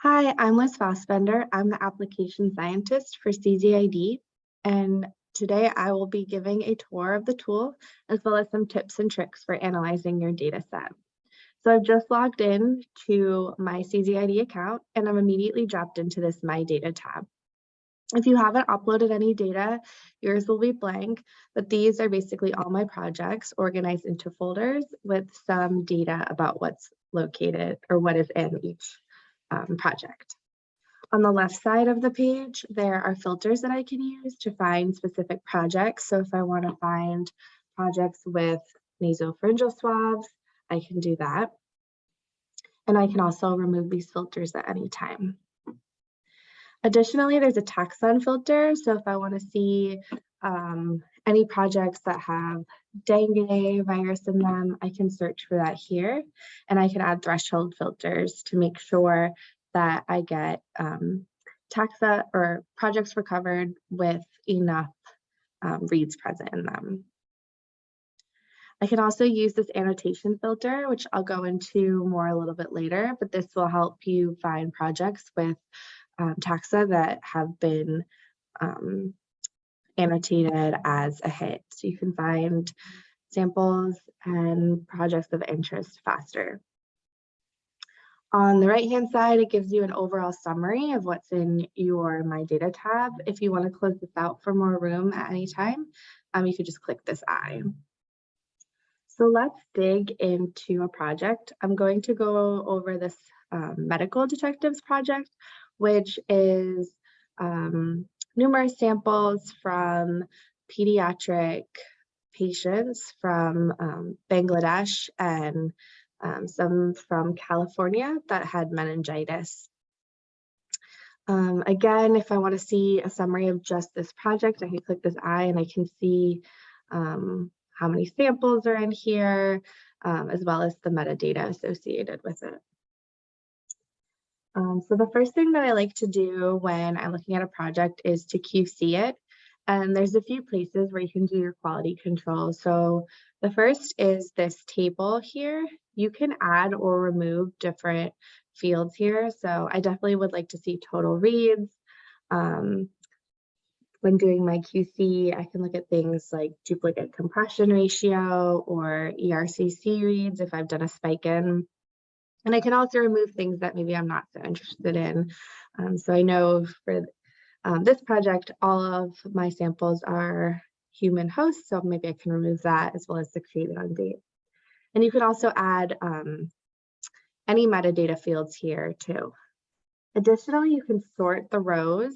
Hi, I'm Liz Fassbender. I'm the application scientist for CZID, and today I will be giving a tour of the tool as well as some tips and tricks for analyzing your data set. So I've just logged in to my CZID account and I'm immediately dropped into this My Data tab. If you haven't uploaded any data, yours will be blank, but these are basically all my projects organized into folders with some data about what's located or what is in each project. On the left side of the page, there are filters that I can use to find specific projects. So if I want to find projects with nasopharyngeal swabs, I can do that. And I can also remove these filters at any time. Additionally, there's a taxon filter. So if I want to see any projects that have dengue virus in them, I can search for that here. And I can add threshold filters to make sure that I get taxa or projects recovered with enough reads present in them. I can also use this annotation filter, which I'll go into more a little bit later, but this will help you find projects with taxa that have been annotated as a hit. So you can find samples and projects of interest faster. On the right-hand side, it gives you an overall summary of what's in your My Data tab. If you want to close this out for more room at any time, you could just click this eye. So let's dig into a project. I'm going to go over this medical detectives project, which is numerous samples from pediatric patients from Bangladesh and some from California that had meningitis. Again, if I want to see a summary of just this project, I can click this eye and I can see how many samples are in here, as well as the metadata associated with it. So the first thing that I like to do when I'm looking at a project is to QC it. And there's a few places where you can do your quality control. So the first is this table here. You can add or remove different fields here. So I definitely would like to see total reads. When doing my QC, I can look at things like duplicate compression ratio or ERCC reads if I've done a spike in. And I can also remove things that maybe I'm not so interested in. So I know for this project, all of my samples are human hosts, so maybe I can remove that as well as the created on date. And you can also add any metadata fields here too. Additionally, you can sort the rows.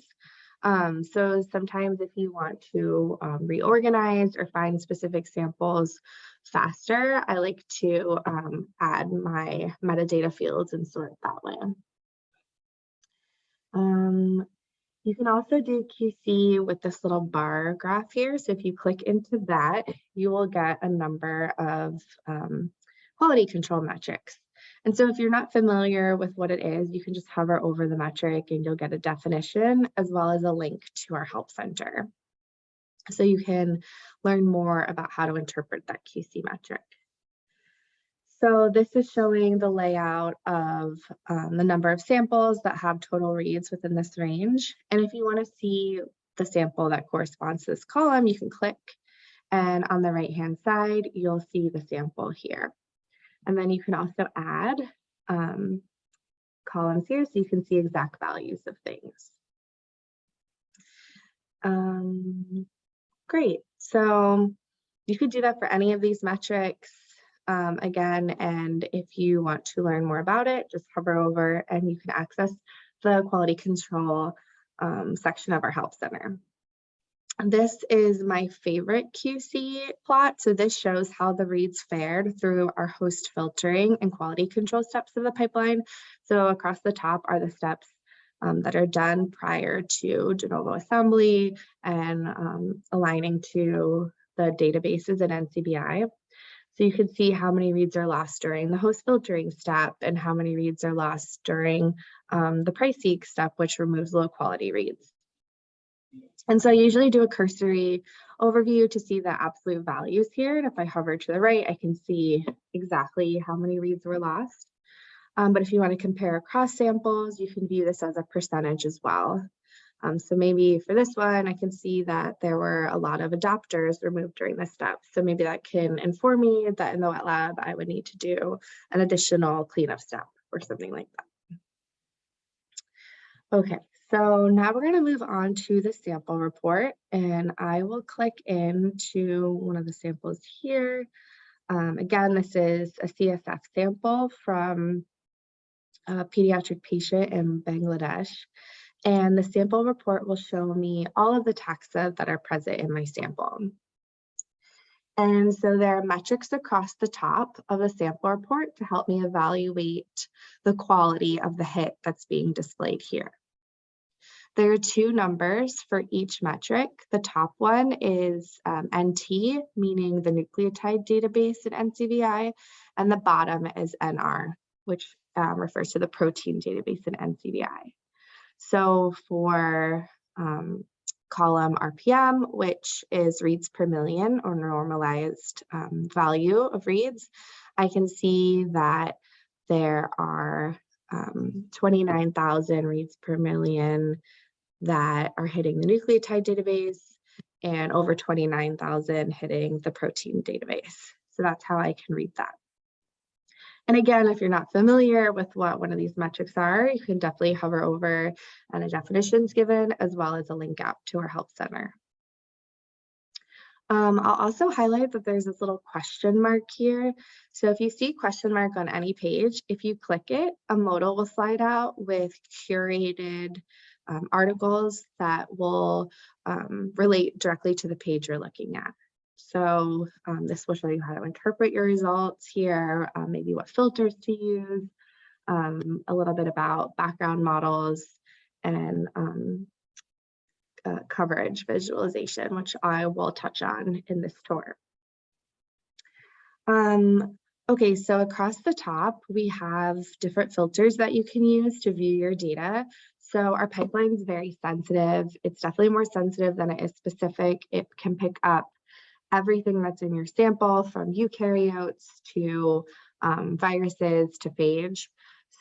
So sometimes if you want to reorganize or find specific samples faster, I like to add my metadata fields and sort that way. You can also do QC with this little bar graph here. So if you click into that, you will get a number of quality control metrics. And so if you're not familiar with what it is, you can just hover over the metric and you'll get a definition as well as a link to our help center. So you can learn more about how to interpret that QC metric. So this is showing the layout of the number of samples that have total reads within this range. And if you want to see the sample that corresponds to this column, you can click. And on the right-hand side, you'll see the sample here. And then you can also add columns here so you can see exact values of things. Great. So you could do that for any of these metrics. Again, and if you want to learn more about it, just hover over and you can access the quality control section of our help center. This is my favorite QC plot. So this shows how the reads fared through our host filtering and quality control steps of the pipeline. So across the top are the steps that are done prior to de novo assembly and aligning to the databases at NCBI. So you can see how many reads are lost during the host filtering step and how many reads are lost during the price-seek step, which removes low quality reads. And so I usually do a cursory overview to see the absolute values here. And if I hover to the right, I can see exactly how many reads were lost. But if you want to compare across samples, you can view this as a percentage as well. So maybe for this one, I can see that there were a lot of adapters removed during this step. So maybe that can inform me that in the wet lab, I would need to do an additional cleanup step or something like that. Okay, so now we're going to move on to the sample report, and I will click into one of the samples here. Again, this is a CSF sample from a pediatric patient in Bangladesh. And the sample report will show me all of the taxa that are present in my sample. And so there are metrics across the top of the sample report to help me evaluate the quality of the hit that's being displayed here. There are two numbers for each metric. The top one is NT, meaning the nucleotide database in NCBI, and the bottom is NR, which refers to the protein database in NCBI. So for column RPM, which is reads per million or normalized value of reads, I can see that there are 29,000 reads per million that are hitting the nucleotide database and over 29,000 hitting the protein database. So that's how I can read that. And again, if you're not familiar with what one of these metrics are, you can definitely hover over the definitions given, as well as a link out to our help center. I'll also highlight that there's this little question mark here. So if you see question mark on any page, if you click it, a modal will slide out with curated articles that will relate directly to the page you're looking at. So this will show you how to interpret your results here, maybe what filters to use, a little bit about background models, and coverage visualization, which I will touch on in this tour. Okay, so across the top, we have different filters that you can use to view your data. So our pipeline is very sensitive. It's definitely more sensitive than it is specific. It can pick up everything that's in your sample, from eukaryotes to viruses to phage.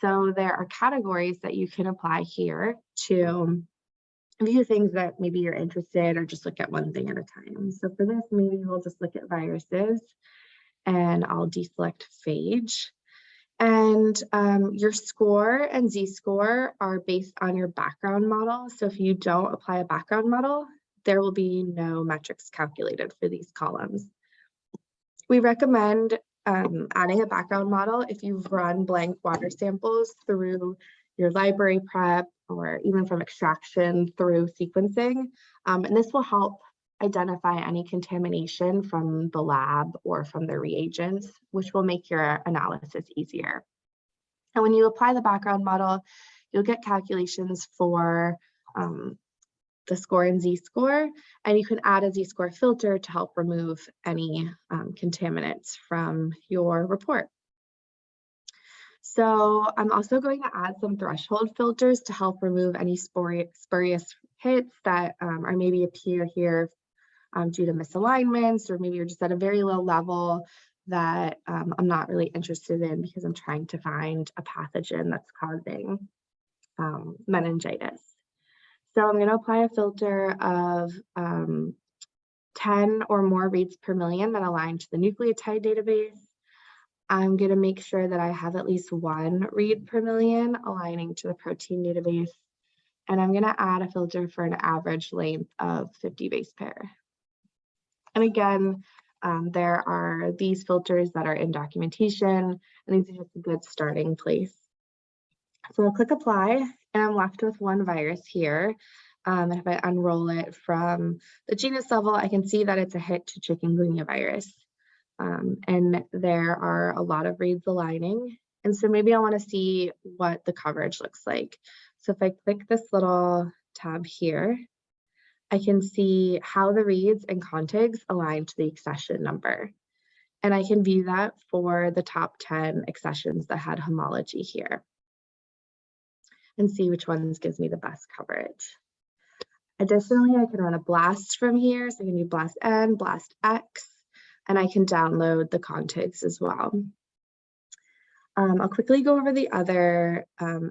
So there are categories that you can apply here to view things that maybe you're interested, or just look at one thing at a time. So for this, maybe we'll just look at viruses, and I'll deselect phage. And your score and z-score are based on your background model. So if you don't apply a background model, there will be no metrics calculated for these columns. We recommend adding a background model if you've run blank water samples through your library prep, or even from extraction through sequencing. And this will help identify any contamination from the lab or from the reagents, which will make your analysis easier. And when you apply the background model, you'll get calculations for the score and z-score, and you can add a z-score filter to help remove any contaminants from your report. So I'm also going to add some threshold filters to help remove any spurious hits that are maybe appear here due to misalignments, or maybe you're just at a very low level that I'm not really interested in because I'm trying to find a pathogen that's causing meningitis. So I'm going to apply a filter of 10 or more reads per million that align to the nucleotide database. I'm going to make sure that I have at least one read per million aligning to the protein database. And I'm going to add a filter for an average length of 50 base pair. And again, there are these filters that are in documentation, and these are just a good starting place. So I'll click apply, and I'm left with one virus here. And if I unroll it from the genus level, I can see that it's a hit to chikungunya virus. And there are a lot of reads aligning. And so maybe I want to see what the coverage looks like. So if I click this little tab here, I can see how the reads and contigs align to the accession number. And I can view that for the top 10 accessions that had homology here, and see which ones gives me the best coverage. Additionally, I can run a blast from here. So I can do blast N, blast X, and I can download the contigs as well. I'll quickly go over the other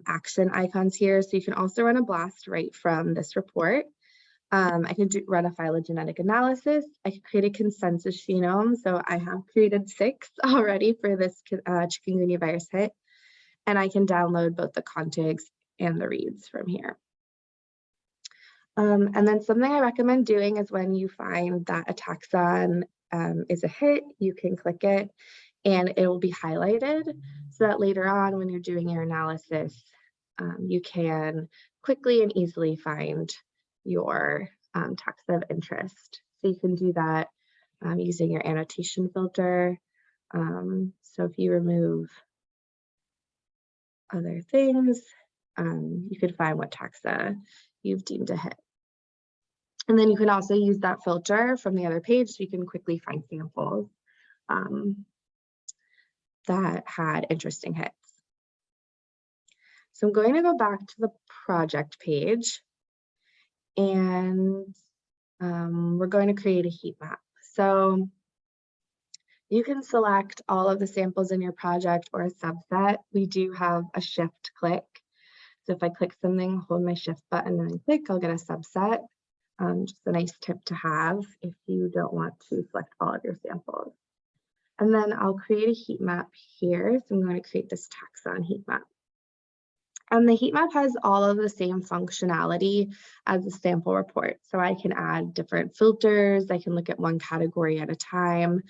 action icons here. So you can also run a blast right from this report. I can run a phylogenetic analysis. I can create a consensus genome. So I have created 6 already for this chikungunya virus hit. And I can download both the contigs and the reads from here. And then something I recommend doing is when you find that a taxon is a hit, you can click it and it will be highlighted so that later on when you're doing your analysis, you can quickly and easily find your taxa of interest. So you can do that using your annotation filter. So if you remove other things, you could find what taxa you've deemed a hit. And then you can also use that filter from the other page so you can quickly find samples that had interesting hits. So I'm going to go back to the project page and we're going to create a heat map. So you can select all of the samples in your project or a subset. We do have a shift click. So if I click something, hold my shift button and click, I'll get a subset. Just a nice tip to have if you don't want to select all of your samples. And then I'll create a heat map here. So I'm going to create this taxon heat map. And the heat map has all of the same functionality as the sample report. So I can add different filters. I can look at one category at a time.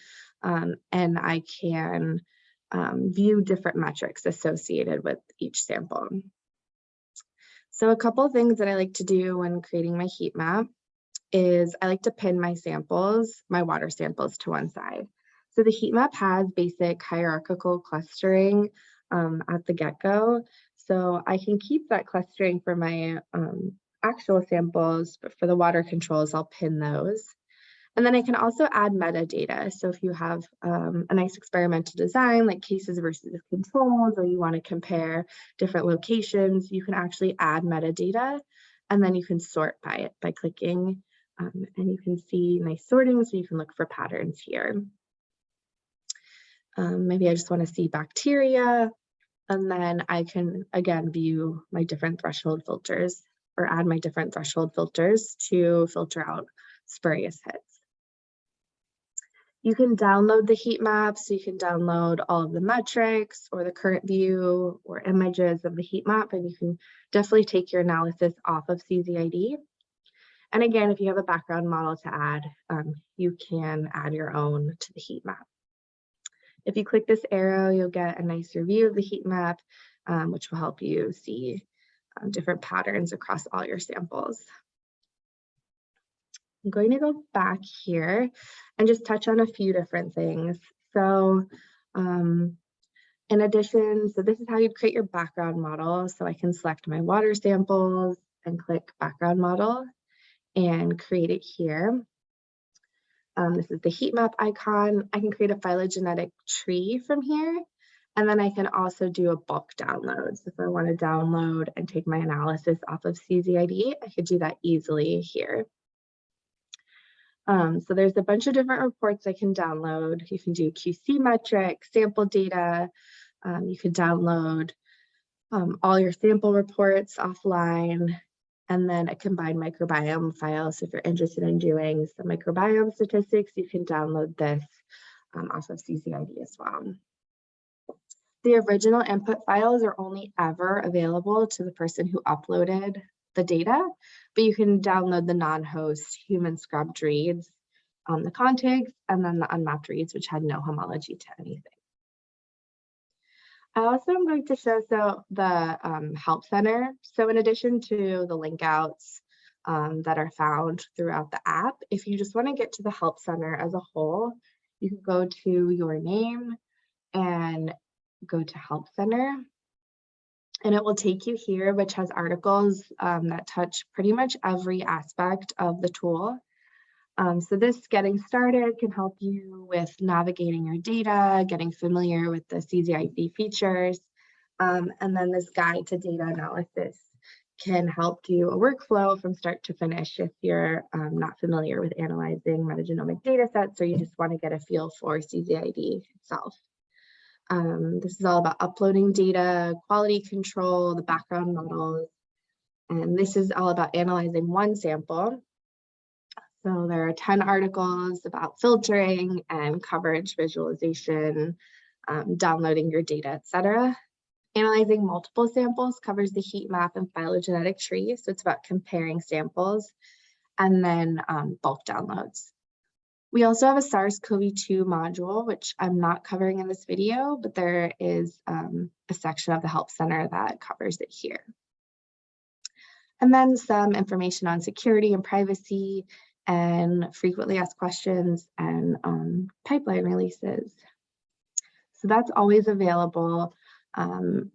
And I can view different metrics associated with each sample. So a couple of things that I like to do when creating my heat map is I like to pin my samples, my water samples, to one side. So the heat map has basic hierarchical clustering at the get-go. So I can keep that clustering for my actual samples, but for the water controls, I'll pin those. And then I can also add metadata. So if you have a nice experimental design like cases versus controls, or you want to compare different locations, you can actually add metadata and then you can sort by it by clicking and you can see nice sorting, so you can look for patterns here. Maybe I just want to see bacteria, and then I can again view my different threshold filters or add my different threshold filters to filter out spurious hits. You can download the heat map, so you can download all of the metrics or the current view or images of the heat map, and you can definitely take your analysis off of CZID. And again, if you have a background model to add, you can add your own to the heat map. If you click this arrow, you'll get a nice review of the heat map, which will help you see different patterns across all your samples. I'm going to go back here and just touch on a few different things. So in addition, so this is how you'd create your background model. So I can select my water samples and click background model and create it here. This is the heat map icon. I can create a phylogenetic tree from here. And then I can also do a bulk download. So if I want to download and take my analysis off of CZID, I could do that easily here. So there's a bunch of different reports I can download. You can do QC metrics, sample data. You can download all your sample reports offline, and then a combined microbiome file. So if you're interested in doing some microbiome statistics, you can download this off of CZID as well. The original input files are only ever available to the person who uploaded the data, but you can download the non-host human scrubbed reads on the contigs and then the unmapped reads, which had no homology to anything. I also am going to show the Help Center. So in addition to the link outs that are found throughout the app, if you just want to get to the Help Center as a whole, you can go to your name and go to Help Center. And it will take you here, which has articles that touch pretty much every aspect of the tool. So this getting started can help you with navigating your data, getting familiar with the CZID features, and then this guide to data analysis can help do a workflow from start to finish if you're not familiar with analyzing metagenomic data sets or you just want to get a feel for CZID itself. This is all about uploading data, quality control, the background models, and this is all about analyzing one sample. So there are 10 articles about filtering and coverage visualization, downloading your data, etc. Analyzing multiple samples covers the heat map and phylogenetic tree. So it's about comparing samples, and then bulk downloads. We also have a SARS-CoV-2 module, which I'm not covering in this video, but there is a section of the Help Center that covers it here. And then some information on security and privacy and frequently asked questions and pipeline releases. So that's always available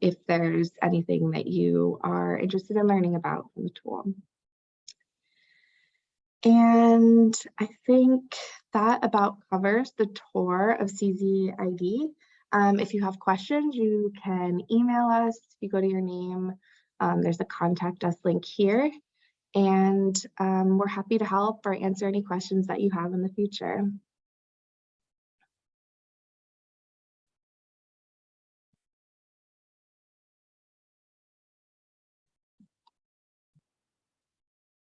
if there's anything that you are interested in learning about from the tool. And I think that about covers the tour of CZID. If you have questions, you can email us. If you go to your name, there's a contact us link here. And we're happy to help or answer any questions that you have in the future.